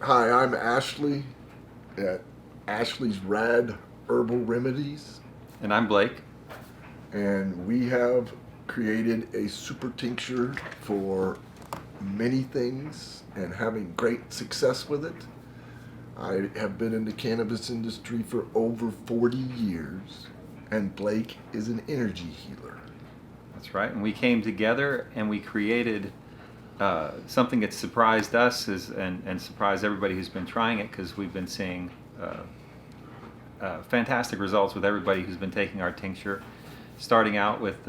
Hi, I'm Ashley at Ashley's Rad Herbal Remedies, And I'm Blake. and we have created a super tincture for many things and having great success with it. I have been in the cannabis industry for over 40 years, and Blake is an energy healer. That's right. And we came together and we created something that surprised us and surprised everybody who's been trying it, because we've been seeing fantastic results with everybody who's been taking our tincture, starting out with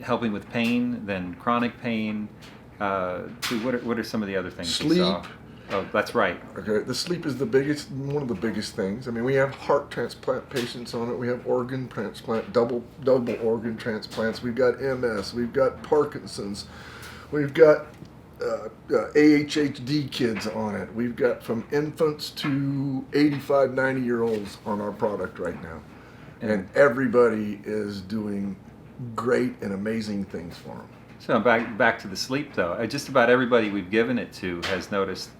helping with pain, then chronic pain. To what are some of the other things we Sleep. saw? Oh, that's right. Okay, the sleep is one of the biggest things. I mean, we have heart transplant patients on it. We have organ transplant, double organ transplants. We've got MS. We've got Parkinson's. We've got AHHD kids on it. We've got from infants to 85, 90-year-olds on our product right now, and everybody is doing great and amazing things for them. So back to the sleep, though. Just about everybody we've given it to has noticed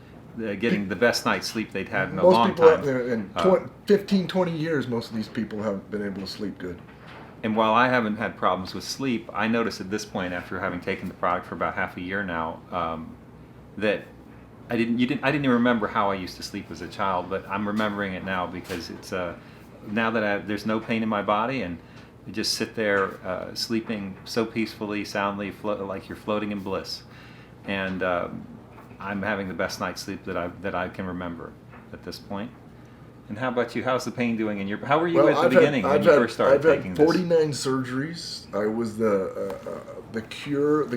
getting the best night's sleep they'd had in a Most long people time. in 15, 20 years, most of these people have been able to sleep good. And while I haven't had problems with sleep, I noticed at this point, after having taken the product for about half a year now, that I didn't even remember how I used to sleep as a child, but I'm remembering it now, because it's now that there's no pain in my body, and you just sit there sleeping so peacefully, soundly, like you're floating in bliss. And I'm having the best night's sleep that I can remember at this point. And how about you? How's the pain doing in your? How were you at the beginning when you first started taking I've this? had 49 surgeries. I was the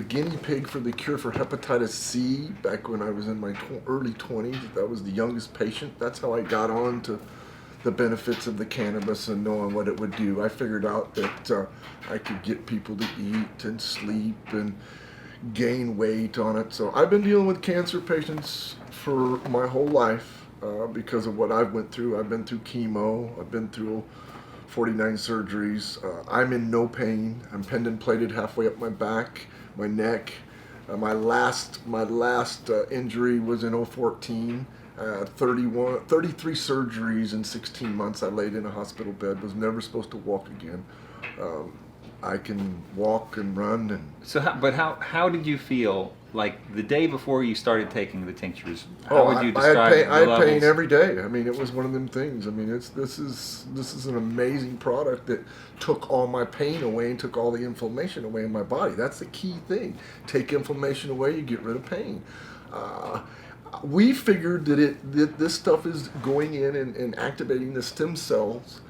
guinea pig for the cure for hepatitis C back when I was in my early 20s. That was the youngest patient. That's how I got on to the benefits of the cannabis and knowing what it would do. I figured out that I could get people to eat and sleep and gain weight on it. So I've been dealing with cancer patients for my whole life. Because of what I've went through. I've been through chemo. I've been through 49 surgeries. I'm in no pain. I'm tendon plated halfway up my back, my neck. My last injury was in 2014. 33 surgeries in 16 months. I laid in a hospital bed. Was never supposed to walk again. I can walk and run and. So, how did you feel like the day before you started taking the tinctures? How would you describe I had the pain levels? every day. I mean, it was one of them things. I mean, this is an amazing product that took all my pain away and took all the inflammation away in my body. That's the key thing. Take inflammation away, you get rid of pain. We figured that this stuff is going in and activating the stem cells.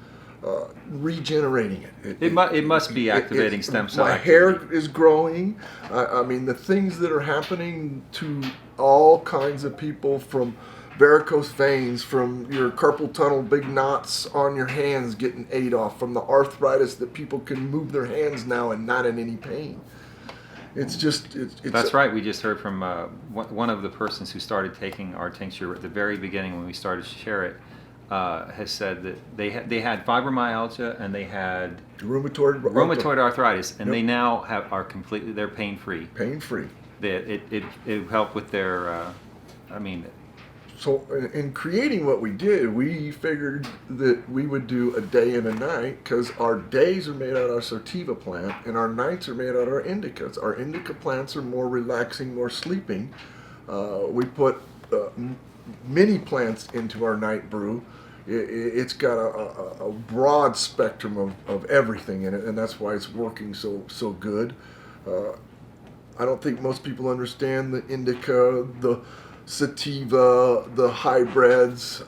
Regenerating it. It must be activating stem cell My activity. hair is growing. I mean, the things that are happening to all kinds of people, from varicose veins, from your carpal tunnel, big knots on your hands getting ate off, from the arthritis that people can move their hands now and not in any pain. It's just it's That's right. We just heard from one of the persons who started taking our tincture at the very beginning when we started to share it. Has said that they had fibromyalgia and they had rheumatoid arthritis, and they now are completely, they're pain free. Pain free. It helped with their. So in creating what we did, we figured that we would do a day and a night, because our days are made out of our sativa plant and our nights are made out of our indicas. Our indica plants are more relaxing, more sleeping. We put many plants into our night brew. It's got a broad spectrum of everything in it, and that's why it's working so good. I don't think most people understand the indica, the sativa, the hybrids.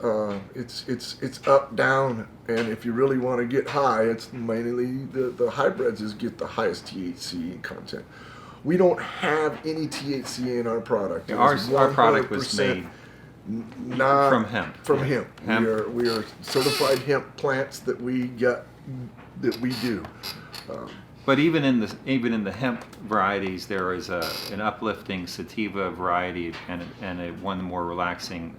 It's up, down, and if you really want to get high, it's mainly the hybrids get the highest THC content. We don't have any THC in our product. Our product was made from hemp. From hemp. We are certified hemp plants that we do. But even in the hemp varieties, there is an uplifting sativa variety and one more relaxing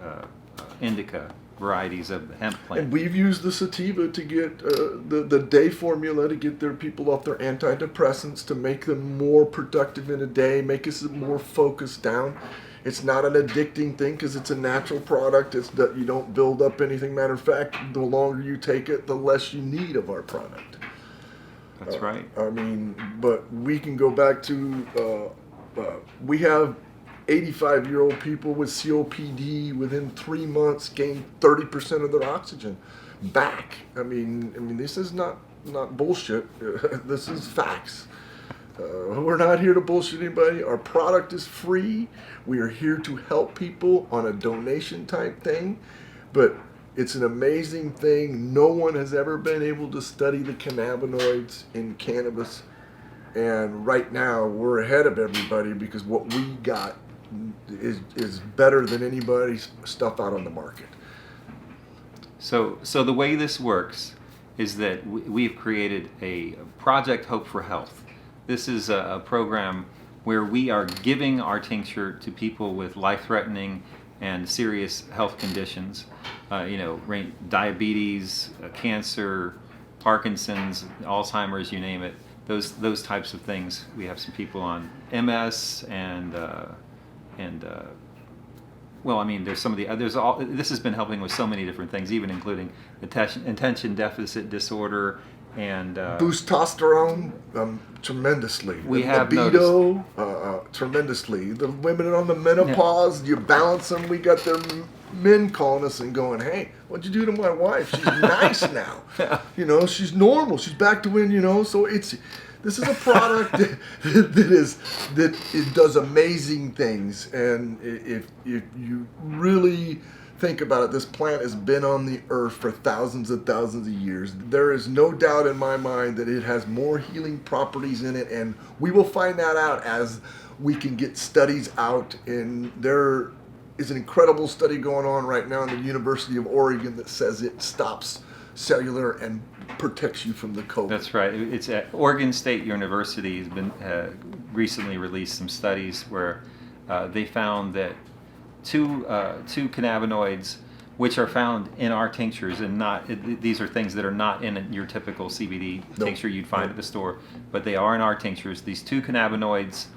indica varieties of the hemp plant. And we've used the sativa to get the day formula to get their people off their antidepressants, to make them more productive in a day, make us more focused down. It's not an addicting thing because it's a natural product. It's that you don't build up anything. Matter of fact, the longer you take it, the less you need of our product. That's right. I mean, but we can go back to, we have 85-year-old people with COPD within 3 months gain 30% of their oxygen back. I mean, this is not bullshit. This is facts. We're not here to bullshit anybody. Our product is free. We are here to help people on a donation type thing. But it's an amazing thing. No one has ever been able to study the cannabinoids in cannabis. And right now, we're ahead of everybody because what we got is better than anybody's stuff out on the market. So the way this works is that we've created a Project Hope for Health. This is a program where we are giving our tincture to people with life-threatening and serious health conditions. Diabetes, cancer, Parkinson's, Alzheimer's, you name it. Those types of things. We have some people on MS and there's some of the others. This has been helping with so many different things, even including attention deficit disorder and boost testosterone tremendously. We have libido tremendously. The women on the menopause, you balance them. We got their men calling us and going, "Hey, what'd you do to my wife? She's nice now. She's normal. She's back to when So this is a product that it does amazing things, and if you really think about it, this plant has been on the earth for thousands and thousands of years. There is no doubt in my mind that it has more healing properties in it, and we will find that out as we can get studies out. And there is an incredible study going on right now in the University of Oregon that says it stops cellular and protects you from the COVID. That's right. It's at Oregon State University has been recently released some studies where they found that two cannabinoids, which are found in our tinctures, and these are things that are not in your typical CBD tincture you'd find at the store, but they are in our tinctures. These two cannabinoids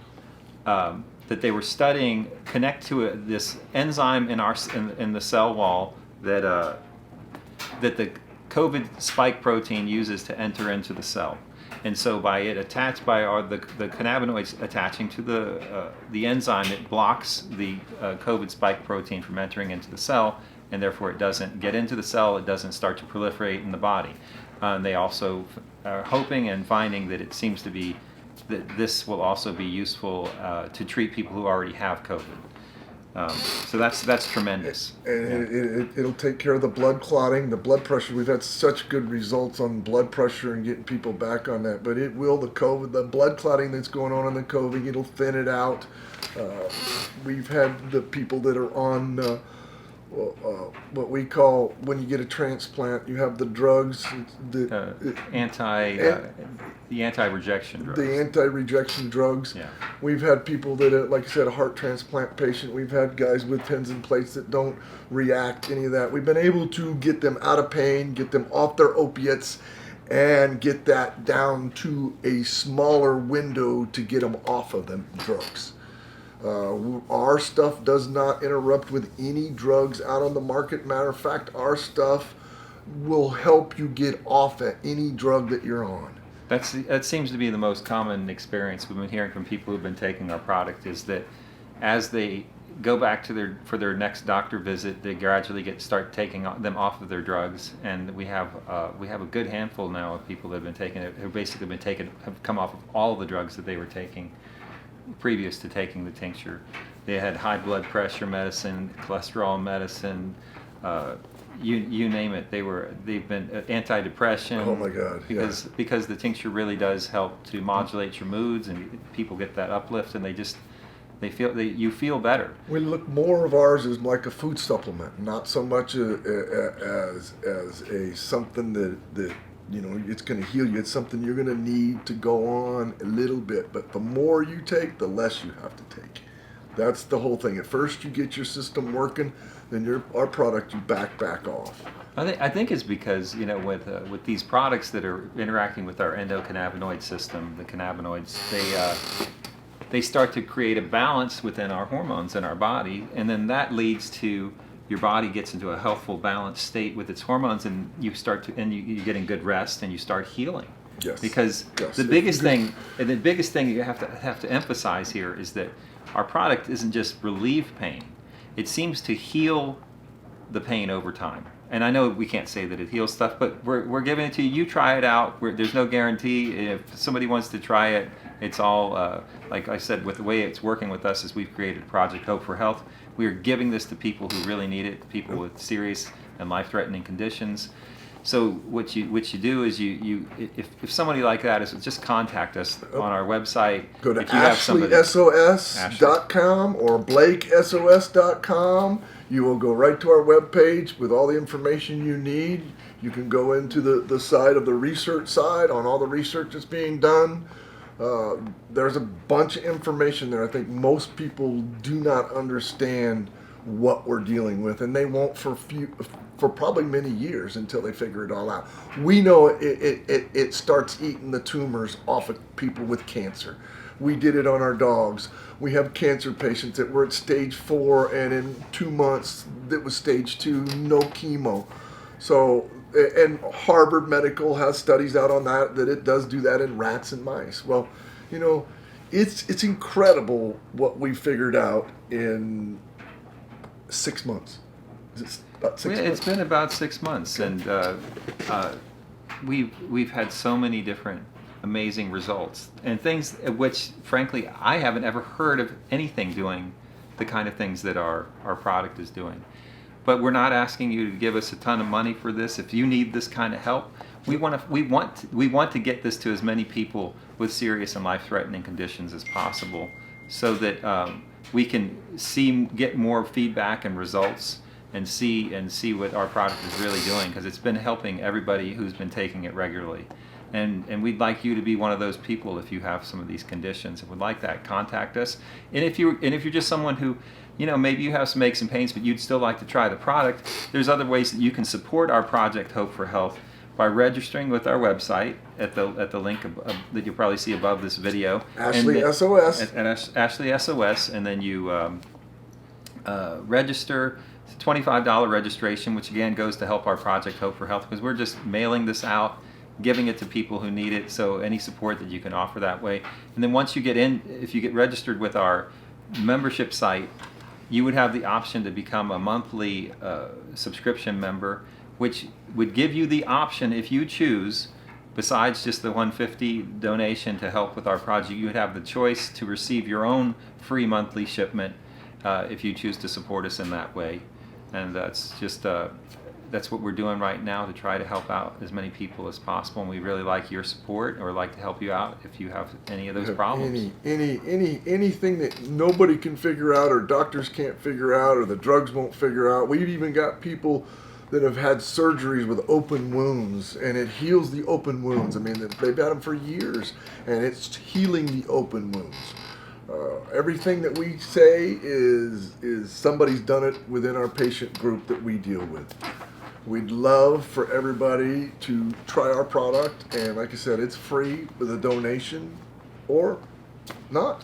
that they were studying connect to this enzyme in the cell wall that the COVID spike protein uses to enter into the cell. And so by the cannabinoids attaching to the enzyme, it blocks the COVID spike protein from entering into the cell, and therefore it doesn't get into the cell, it doesn't start to proliferate in the body. They also are hoping and finding that it seems to be that this will also be useful to treat people who already have COVID. So that's tremendous. And it'll take care of the blood clotting, the blood pressure. We've had such good results on blood pressure and getting people back on that. But it will, the blood clotting that's going on in the COVID, it'll thin it out. We've had the people that are on what we call, when you get a transplant, you have the drugs. The anti-rejection drugs. The anti-rejection drugs. Yeah. We've had people that, like I said, a heart transplant patient. We've had guys with pins and plates that don't react, any of that. We've been able to get them out of pain, get them off their opiates, and get that down to a smaller window to get them off of them drugs. Our stuff does not interrupt with any drugs out on the market. Matter of fact, our stuff will help you get off of any drug that you're on. That seems to be the most common experience we've been hearing from people who've been taking our product, is that as they go back for their next doctor visit, they gradually start taking them off of their drugs. And we have a good handful now of people that have been taking it, who basically have come off of all the drugs that they were taking previous to taking the tincture. They had high blood pressure medicine, cholesterol medicine, you name it. They've been antidepressant. Oh my God! Because the tincture really does help to modulate your moods, and people get that uplift, and you feel better. We look more of ours as like a food supplement, not so much as a something that it's going to heal you. It's something you're going to need to go on a little bit, but the more you take, the less you have to take. That's the whole thing. At first, you get your system working, then our product you back off. I think it's because with these products that are interacting with our endocannabinoid system, the cannabinoids, they start to create a balance within our hormones in our body, and then that leads to your body gets into a healthful, balanced state with its hormones, and you're getting good rest, and you start healing. Yes. Because Yes. the biggest thing you have to emphasize here is that our product isn't just relieve pain; it seems to heal the pain over time. And I know we can't say that it heals stuff, but we're giving it to you. You try it out. There's no guarantee. If somebody wants to try it, it's all, like I said, with the way it's working with us is we've created Project Hope for Health. We are giving this to people who really need it, people with serious and life-threatening conditions. So what you do is if somebody like that is, just contact us on our website. Go to if you have somebody, AshleySOS.com or BlakeSOS.com. You will go right to our webpage with all the information you need. You can go into the side of the research side on all the research that's being done. There's a bunch of information there. I think most people do not understand what we're dealing with, and they won't for probably many years until they figure it all out. We know it starts eating the tumors off of people with cancer. We did it on our dogs. We have cancer patients that were at stage 4, and in 2 months it was stage 2, no chemo. So, and Harvard Medical has studies out on that it does do that in rats and mice. Well, you know, it's incredible what we figured out in 6 months. Is it about 6 months? It's been about 6 months, and we've had so many different amazing results and things which, frankly, I haven't ever heard of anything doing the kind of things that our product is doing. But we're not asking you to give us a ton of money for this. If you need this kind of help, we want to get this to as many people with serious and life-threatening conditions as possible, so that we can get more feedback and results and see what our product is really doing, because it's been helping everybody who's been taking it regularly. And we'd like you to be one of those people if you have some of these conditions and would like that. Contact us. And if you're just someone who, maybe you have some aches and pains, but you'd still like to try the product, there's other ways that you can support our Project Hope for Health by registering with our website at the link that you'll probably see above this video. Ashley SOS. At Ashley SOS, and then you register. It's a $25 registration, which again goes to help our Project Hope for Health, because we're just mailing this out, giving it to people who need it. So any support that you can offer that way. And then once you get in, if you get registered with our membership site, you would have the option to become a monthly subscription member, which would give you the option, if you choose, besides just the $150 donation to help with our project, you would have the choice to receive your own free monthly shipment if you choose to support us in that way. And that's what we're doing right now, to try to help out as many people as possible. And we really like your support, or like to help you out if you have any of those problems. Anything that nobody can figure out, or doctors can't figure out, or the drugs won't figure out. We've even got people that have had surgeries with open wounds, and it heals the open wounds. I mean, they've had them for years, and it's healing the open wounds. Everything that we say is somebody's done it within our patient group that we deal with. We'd love for everybody to try our product, and like I said, it's free with a donation or not.